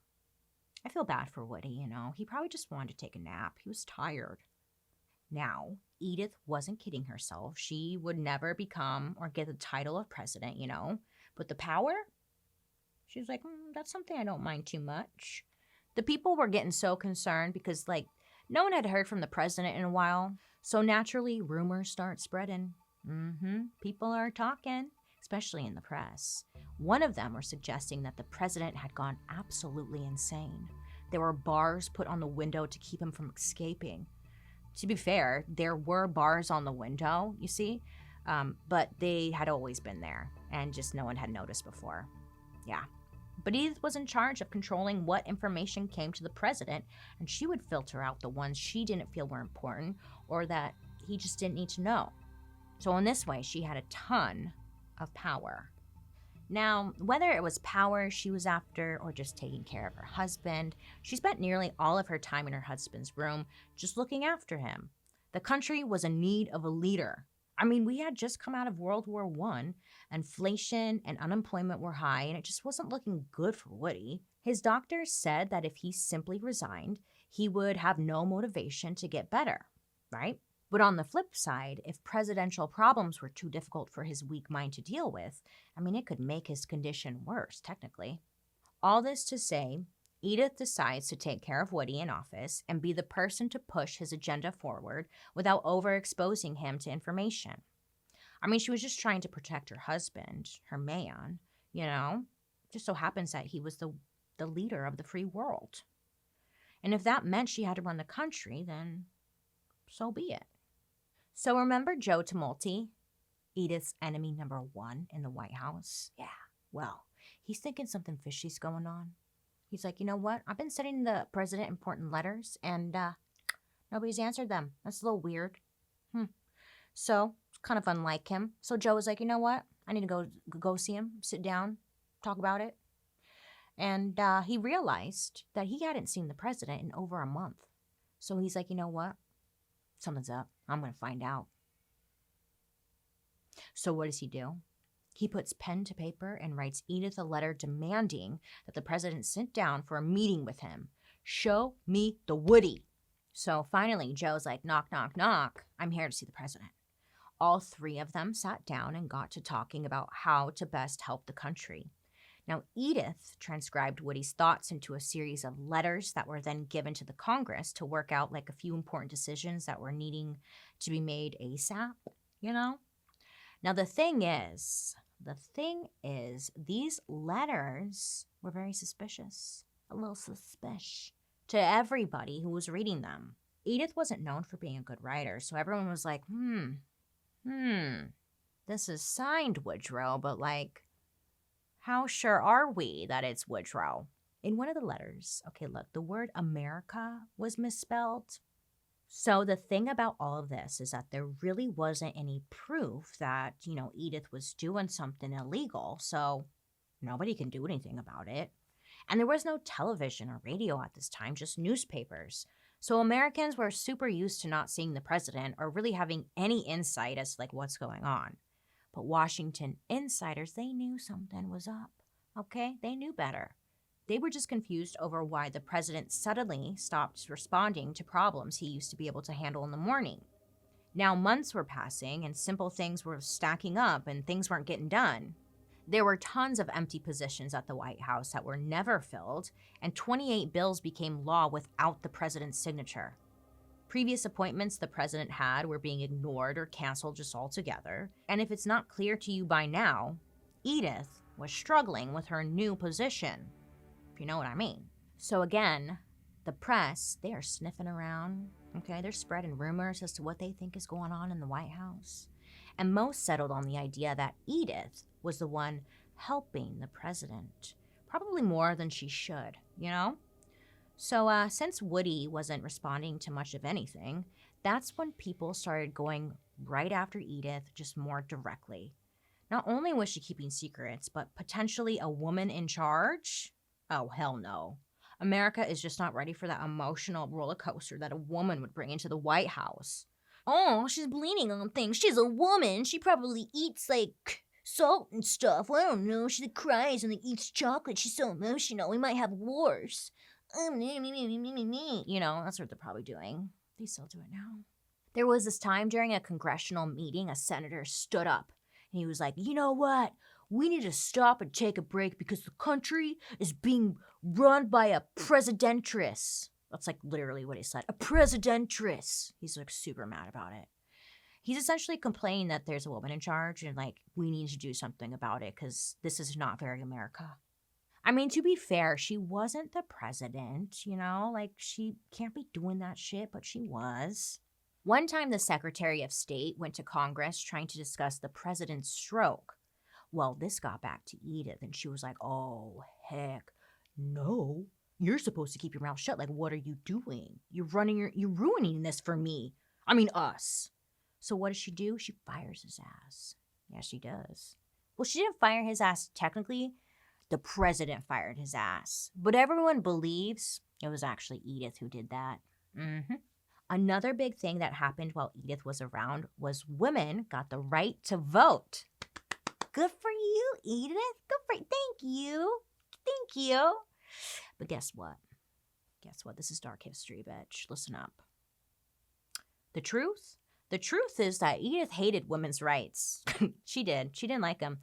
I feel bad for Woody, you know. He probably just wanted to take a nap. He was tired. Now, Edith wasn't kidding herself. She would never become or get the title of president, you know. But the power? She was like, that's something I don't mind too much. The people were getting so concerned because, no one had heard from the president in a while. So naturally, rumors start spreading. People are talking, especially in the press. One of them were suggesting that the president had gone absolutely insane. There were bars put on the window to keep him from escaping. To be fair, there were bars on the window, you see, but they had always been there, and just no one had noticed before. Yeah. But Edith was in charge of controlling what information came to the president, and she would filter out the ones she didn't feel were important or that he just didn't need to know. So in this way, she had a ton of power. Now, whether it was power she was after or just taking care of her husband, she spent nearly all of her time in her husband's room just looking after him. The country was in need of a leader. I mean, we had just come out of World War I. Inflation and unemployment were high, and it just wasn't looking good for Woody. His doctors said that if he simply resigned, he would have no motivation to get better, right? But on the flip side, if presidential problems were too difficult for his weak mind to deal with, it could make his condition worse, technically. All this to say, Edith decides to take care of Woody in office and be the person to push his agenda forward without overexposing him to information. She was just trying to protect her husband, her man, you know? Just so happens that he was the leader of the free world. And if that meant she had to run the country, then so be it. So remember Joe Tumulty, Edith's enemy number 1 in the White House? Yeah, well, he's thinking something fishy's going on. He's like, you know what? I've been sending the president important letters, and nobody's answered them. That's a little weird. So, it's kind of unlike him. So Joe was like, you know what? I need to go see him, sit down, talk about it. And he realized that he hadn't seen the president in over a month. So he's like, you know what? Something's up. I'm going to find out. So what does he do? He puts pen to paper and writes Edith a letter demanding that the president sit down for a meeting with him. Show me the Woody. So finally, Joe's like, knock, knock, knock. I'm here to see the president. All 3 of them sat down and got to talking about how to best help the country. Now, Edith transcribed Woody's thoughts into a series of letters that were then given to the Congress to work out a few important decisions that were needing to be made ASAP, you know? Now, the thing is, these letters were very suspicious, a little suspicious to everybody who was reading them. Edith wasn't known for being a good writer, so everyone was like, this is signed Woodrow, but like, how sure are we that it's Woodrow? In one of the letters, okay, look, the word America was misspelled. So the thing about all of this is that there really wasn't any proof that, Edith was doing something illegal, so nobody can do anything about it. And there was no television or radio at this time, just newspapers. So Americans were super used to not seeing the president or really having any insight as to like what's going on. But Washington insiders, they knew something was up, okay? They knew better. They were just confused over why the president suddenly stopped responding to problems he used to be able to handle in the morning. Now months were passing and simple things were stacking up and things weren't getting done. There were tons of empty positions at the White House that were never filled, and 28 bills became law without the president's signature. Previous appointments the president had were being ignored or canceled just altogether, and if it's not clear to you by now, Edith was struggling with her new position, if you know what I mean. So again, the press, they are sniffing around, okay? They're spreading rumors as to what they think is going on in the White House. And most settled on the idea that Edith was the one helping the president, probably more than she should, So since Woody wasn't responding to much of anything, that's when people started going right after Edith just more directly. Not only was she keeping secrets, but potentially a woman in charge? Oh, hell no. America is just not ready for that emotional roller coaster that a woman would bring into the White House. Oh, she's bleeding on things. She's a woman. She probably eats, like, salt and stuff. I don't know. She cries and eats chocolate. She's so emotional. We might have wars. That's what they're probably doing. They still do it now. There was this time during a congressional meeting, a senator stood up and he was like, you know what? We need to stop and take a break because the country is being run by a presidenttress. That's like literally what he said. A presidenttress. He's like super mad about it. He's essentially complaining that there's a woman in charge and like we need to do something about it because this is not very America. I mean, to be fair, she wasn't the president, like she can't be doing that shit, but she was. One time the Secretary of State went to Congress trying to discuss the president's stroke. Well, this got back to Edith and she was like, oh, heck, no. You're supposed to keep your mouth shut. Like, what are you doing? You're ruining this for me. I mean, us. So what does she do? She fires his ass. Yeah, she does. Well, she didn't fire his ass technically. The president fired his ass. But everyone believes it was actually Edith who did that. Another big thing that happened while Edith was around was women got the right to vote. Good for you, Edith. Good for you. Thank you. Thank you. But guess what? This is dark history, bitch. Listen up. The truth is that Edith hated women's rights. She did. She didn't like them.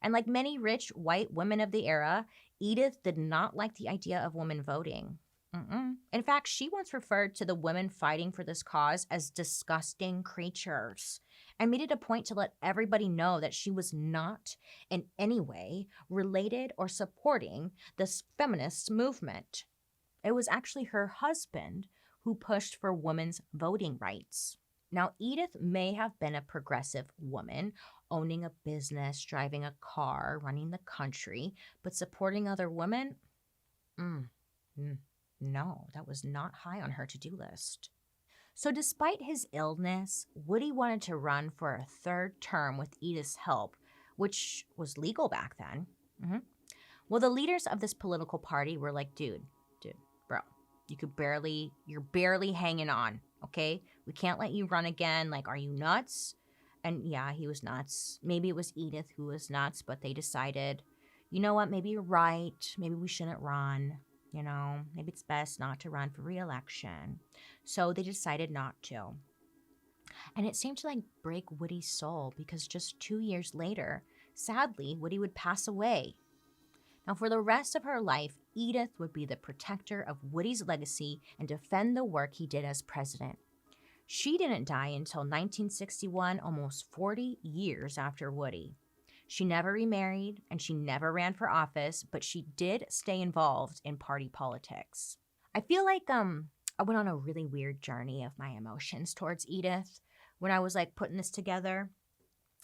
And like many rich white women of the era, Edith did not like the idea of women voting. In fact, she once referred to the women fighting for this cause as disgusting creatures and made it a point to let everybody know that she was not in any way related or supporting this feminist movement. It was actually her husband who pushed for women's voting rights. Now, Edith may have been a progressive woman, owning a business, driving a car, running the country, but supporting other women? No, that was not high on her to-do list. So despite his illness, Woody wanted to run for a third term with Edith's help, which was legal back then. Well, the leaders of this political party were like, dude, bro, you're barely hanging on, okay? We can't let you run again. Like, are you nuts? And yeah, he was nuts. Maybe it was Edith who was nuts, but they decided, you know what, maybe you're right. Maybe we shouldn't run. Maybe it's best not to run for re-election. So they decided not to. And it seemed to like break Woody's soul because just 2 years later, sadly, Woody would pass away. Now, for the rest of her life, Edith would be the protector of Woody's legacy and defend the work he did as president. She didn't die until 1961, almost 40 years after Woody. She never remarried and she never ran for office, but she did stay involved in party politics. I feel like I went on a really weird journey of my emotions towards Edith when I was like putting this together.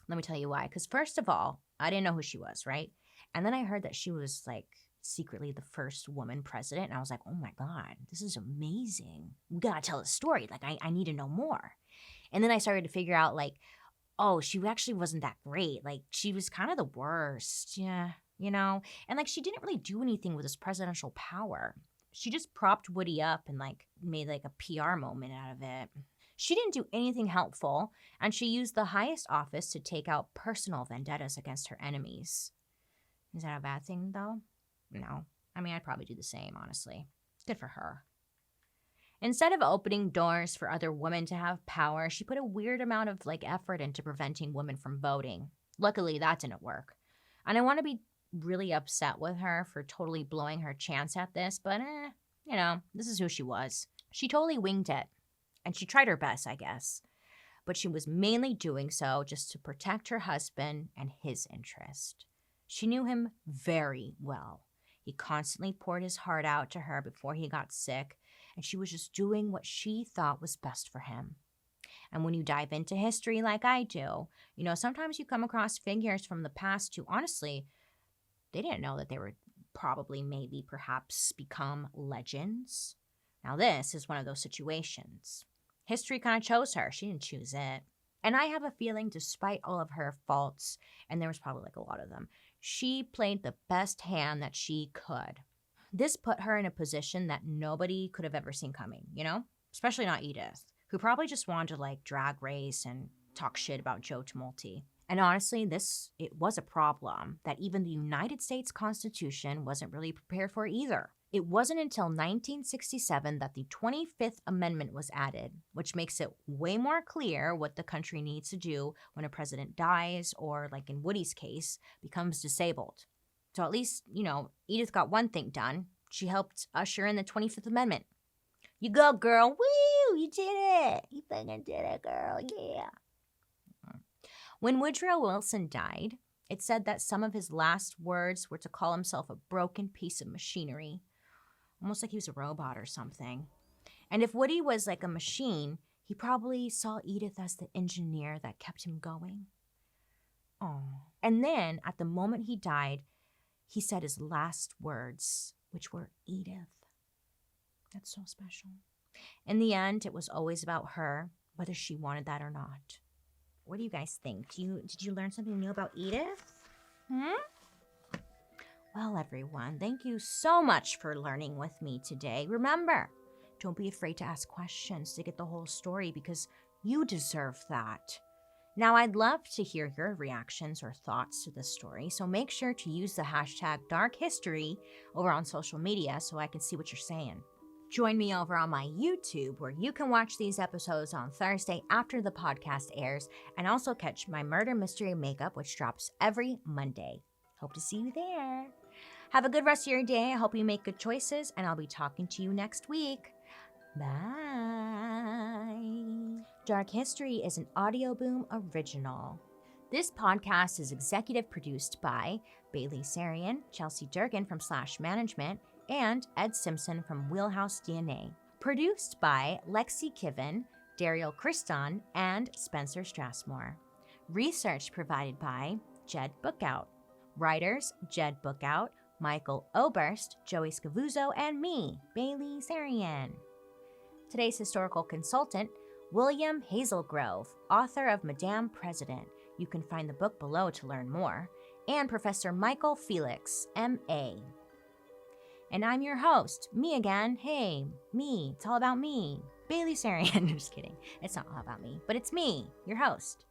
Let me tell you why. Because first of all, I didn't know who she was, right? And then I heard that she was like secretly the first woman president. And I was like, oh my God, this is amazing. We gotta tell the story. Like, I need to know more. And then I started to figure out like, oh, she actually wasn't that great. Like, she was kind of the worst. Yeah, you know? And like, she didn't really do anything with this presidential power. She just propped Woody up and like made like a PR moment out of it. She didn't do anything helpful, and she used the highest office to take out personal vendettas against her enemies. Is that a bad thing, though? No. I mean, I'd probably do the same, honestly. Good for her. Instead of opening doors for other women to have power, she put a weird amount of like effort into preventing women from voting. Luckily, that didn't work. And I want to be really upset with her for totally blowing her chance at this, but you know, this is who she was. She totally winged it. And she tried her best, I guess. But she was mainly doing so just to protect her husband and his interest. She knew him very well. He constantly poured his heart out to her before he got sick, and she was just doing what she thought was best for him. And when you dive into history like I do, you know, sometimes you come across figures from the past who, honestly, they didn't know that they were probably, maybe, perhaps become legends. Now, this is one of those situations. History kind of chose her. She didn't choose it. And I have a feeling, despite all of her faults, and there was probably like a lot of them, she played the best hand that she could. This put her in a position that nobody could have ever seen coming, you know? Especially not Edith, who probably just wanted to like drag race and talk shit about Joe Tumulty. And honestly, it was a problem that even the United States Constitution wasn't really prepared for either. It wasn't until 1967 that the 25th Amendment was added, which makes it way more clear what the country needs to do when a president dies or, like in Woody's case, becomes disabled. So at least, you know, Edith got one thing done. She helped usher in the 25th Amendment. You go, girl. Woo! You did it. You fucking did it, girl. Yeah. When Woodrow Wilson died, it said that some of his last words were to call himself a broken piece of machinery. Almost like he was a robot or something. And if Woody was like a machine, he probably saw Edith as the engineer that kept him going. Oh. And then, at the moment he died, he said his last words, which were Edith. That's so special. In the end, it was always about her, whether she wanted that or not. What do you guys think? Did you learn something new about Edith? Well, everyone, thank you so much for learning with me today. Remember, don't be afraid to ask questions to get the whole story because you deserve that. Now, I'd love to hear your reactions or thoughts to this story, so make sure to use the hashtag #DarkHistory over on social media so I can see what you're saying. Join me over on my YouTube, where you can watch these episodes on Thursday after the podcast airs, and also catch my murder mystery makeup, which drops every Monday. Hope to see you there. Have a good rest of your day. I hope you make good choices, and I'll be talking to you next week. Bye. Dark History is an Audio Boom original. This podcast is executive produced by BaileySarian, Chelsea Durgan from Slash Management, and Ed Simpson from Wheelhouse DNA. Produced by Lexi Kiven, Daryl Christon, and Spencer Strassmore. Research provided by Jed Bookout. Writers, Jed Bookout, Michael Oberst, Joey Scavuzzo, and me, BaileySarian. Today's historical consultant, William Hazelgrove, author of Madame President. You can find the book below to learn more. And Professor Michael Felix, M.A. And I'm your host, me again. Hey, me. It's all about me. BaileySarian. I'm just kidding. It's not all about me, but it's me, your host.